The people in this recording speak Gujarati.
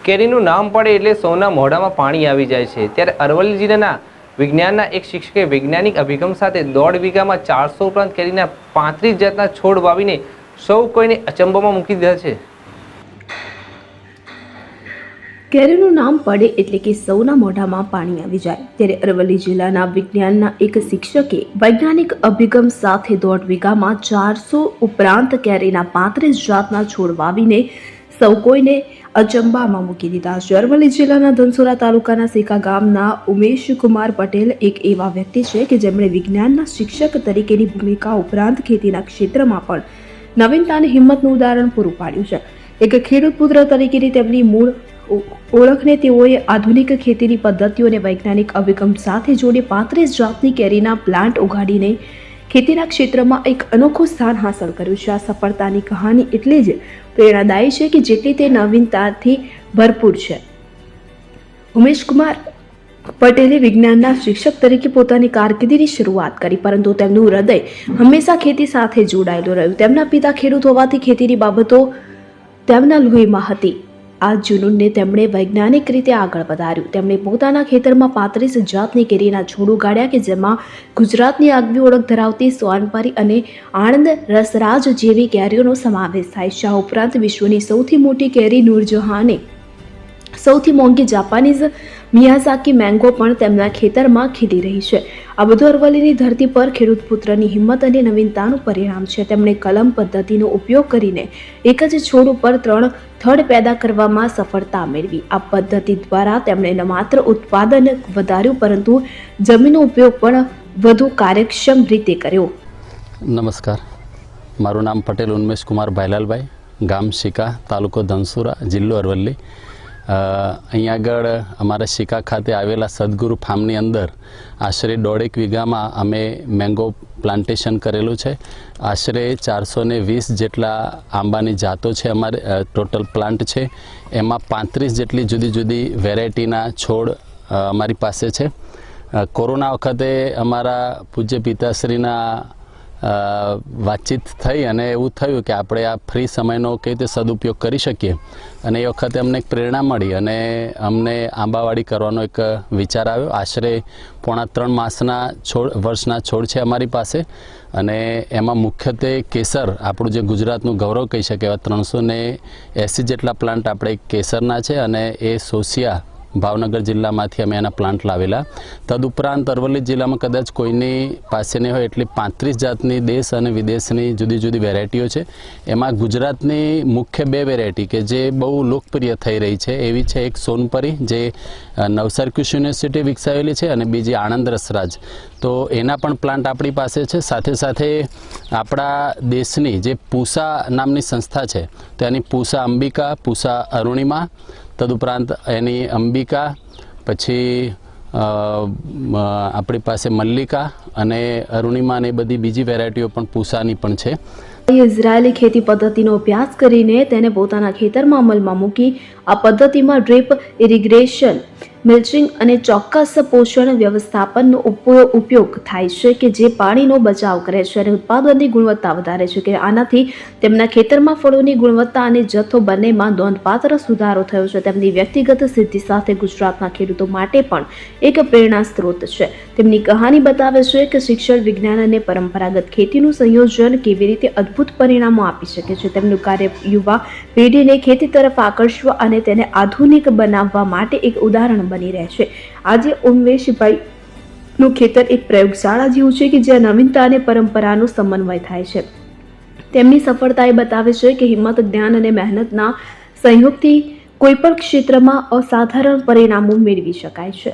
કેરીનું નામ પડે એટલે સૌના મોઢામાં પાણી આવી જાય છે। ત્યારે અરવલ્લી જિલ્લાના વિજ્ઞાનના એક શિક્ષકે વૈજ્ઞાનિક અભિગમ સાથે 1.5 વીઘામાં 400 ઉપરાંત કેરીના 35 જાતના છોડ વાવીને સૌ કોઈને અચંબામાં મૂકી દીધા છે। કેરીનું નામ પડે એટલે કે સૌના મોઢામાં પાણી આવી જાય। ત્યારે અરવલ્લી જિલ્લાના વિજ્ઞાનના એક શિક્ષકે વૈજ્ઞાનિક અભિગમ સાથે 1.5 વીઘામાં 400 ઉપરાંત કેરીના 35 જાતના છોડ વાવીને સૌ કોઈને અચંબામાં મૂકી દીધા છે। અરવલ્લી જિલ્લાના ધનસુરા તાલુકાના સિકા ગામના ઉમેશ કુમાર પટેલ એક એવા વ્યક્તિ છે કે જેમણે વિજ્ઞાનના શિક્ષક તરીકેની ભૂમિકા ઉપરાંત ખેતીના ક્ષેત્રમાં પણ નવીનતાની હિંમતનું ઉદાહરણ પૂરું પાડ્યું છે। એક ખેડૂત પુત્ર તરીકેની તેમની મૂળ ઓળખને તેઓએ આધુનિક ખેતીની પદ્ધતિઓ અને વૈજ્ઞાનિક અભિગમ સાથે જોડી 35 જાતની કેરીના પ્લાન્ટ ઉગાડીને ખેતીના ક્ષેત્રમાં એક અનોખું સ્થાન હાંસલ કર્યું છે। આ સફળતાની કહાની એટલે જ પ્રેરણાદાયી છે કે જેટલી તે નવીનતાથી ભરપૂર છે। ઉમેશ કુમાર પટેલે વિજ્ઞાનના શિક્ષક તરીકે પોતાની કારકિર્દીની શરૂઆત કરી, પરંતુ તેમનું હૃદય હંમેશા ખેતી સાથે જોડાયેલું રહ્યું। તેમના પિતા ખેડૂત હોવાથી ખેતીની બાબતો તેમના લોહીમાં હતી। આ જુનૂનને તેમણે વૈજ્ઞાનિક રીતે આગળ વધાર્યું। તેમણે પોતાના ખેતરમાં 35 જાતની કેરીના છોડ ઉગાડ્યા કે જેમાં ગુજરાતની આગવી ઓળખ ધરાવતી સોનપરી અને આણંદ રસરાજ જેવી કેરીઓનો સમાવેશ થાય છે। આ ઉપરાંત વિશ્વની સૌથી મોટી કેરી નૂરજહાંને સૌથી મોંઘી જાપાનીઝ મિયાઝાકી મેંગો પણ તેમના ખેતરમાં ખીલી રહી છે। આ બધું અરવલ્લીની ધરતી પર ખેડૂત પુત્રની હિંમત અને નવીનતાનું પરિણામ છે। તેમણે કલમ પદ્ધતિનો ઉપયોગ કરીને એક જ છોડ ઉપર 3 થડ પેદા કરવામાં સફળતા મેળવી। આ પદ્ધતિ દ્વારા તેમણે ન માત્ર ઉત્પાદન વધાર્યું પરંતુ જમીનનો ઉપયોગ પણ વધુ કાર્યક્ષમ રીતે કર્યો। નમસ્કાર, મારું નામ પટેલ ઉન્મેશ કુમાર ભાઈલાલભાઈ, ગામ શિકા, તાલુકો ધનસુરા, જિલ્લો અરવલ્લી। અહીંયા આગળ અમારા શિકા ખાતે આવેલા સદગુરુ ફાર્મની અંદર આશરે 1.5 વીઘામાં અમે મેંગો પ્લાન્ટેશન કરેલું છે। આશરે 420 જેટલા આંબાની જાતો છે અમારે ટોટલ પ્લાન્ટ છે। એમાં 35 જેટલી જુદી જુદી વેરાયટીના છોડ અમારી પાસે છે। કોરોના વખતે અમારા પૂજ્ય પિતાશ્રીના વાતચીત થઈ અને એવું થયું કે આપણે આ ફ્રી સમયનો કઈ રીતે સદુપયોગ કરી શકીએ, અને એ વખતે અમને એક પ્રેરણા મળી અને અમને આંબાવાડી કરવાનો એક વિચાર આવ્યો। આશરે 3.5 વર્ષના છોડ છે અમારી પાસે, અને એમાં મુખ્યત્વે કેસર, આપણું જે ગુજરાતનું ગૌરવ કહી શકે એવા 380 જેટલા પ્લાન્ટ આપણે કેસરના છે, અને એ સોસિયા ભાવનગર જિલ્લામાંથી અમે એના પ્લાન્ટ લાવેલા। તદુપરાંત અરવલ્લી જિલ્લામાં કદાચ કોઈની પાસે નહીં હોય એટલી 35 જાતની દેશ અને વિદેશની જુદી જુદી વેરાયટીઓ છે। એમાં ગુજરાતની મુખ્ય 2 વેરાયટી કે જે બહુ લોકપ્રિય થઈ રહી છે એવી છે, એક સોનપરી જે નવસારી કૃષિ યુનિવર્સિટી વિકસાવેલી છે, અને બીજી આણંદ રસરાજ। તો એના પણ પ્લાન્ટ આપણી પાસે છે। સાથે સાથે આપણા દેશની જે પૂસા નામની સંસ્થા છે તેની પૂસા અંબિકા, પૂસા અરુણિમા, તદુપરાંત એની અંબિકા, પછી આપણી પાસે મલ્લિકા અને અરુણિમા અને બધી બીજી વેરાયટીઓ પણ પૂસાની પણ છે। ઇઝરાયેલી ખેતી પદ્ધતિનો અભ્યાસ કરીને તેને પોતાના ખેતરમાં અમલમાં મૂકી આ પદ્ધતિમાં ડ્રીપ ઇરિગેશન, મિલ્ચિંગ અને ચોક્કસ પોષણ વ્યવસ્થાપનનો ઉપયોગ થાય છે કે જે પાણીનો બચાવ કરે છે અને ઉત્પાદનની ગુણવત્તા વધારે છે કે આનાથી તેમના ખેતરમાં ફળોની ગુણવત્તા અને જથ્થો બંનેમાં નોંધપાત્ર સુધારો થયો છે। તેમની વ્યક્તિગત સિદ્ધિ સાથે ગુજરાતના ખેડૂતો માટે પણ એક પ્રેરણા સ્ત્રોત છે। તેમની કહાની બતાવે છે કે શિક્ષણ, વિજ્ઞાન અને પરંપરાગત ખેતીનું સંયોજન કેવી રીતે અદ્ભુત પરિણામો આપી શકે છે। તેમનું કાર્ય યુવા પેઢીને ખેતી તરફ આકર્ષવા અને તેને આધુનિક બનાવવા માટે એક ઉદાહરણ બની રહે છે। આજે ઉમેશભાઈનું ખેતર એક પ્રયોગશાળા જેવું છે કે જ્યાં નવીનતા અને પરંપરાનો સમન્વય થાય છે। તેમની સફળતા એ બતાવે છે કે હિંમત, જ્ઞાન અને મહેનતના સંયોગથી કોઈ પણ ક્ષેત્રમાં અસાધારણ પરિણામો મેળવી શકાય છે।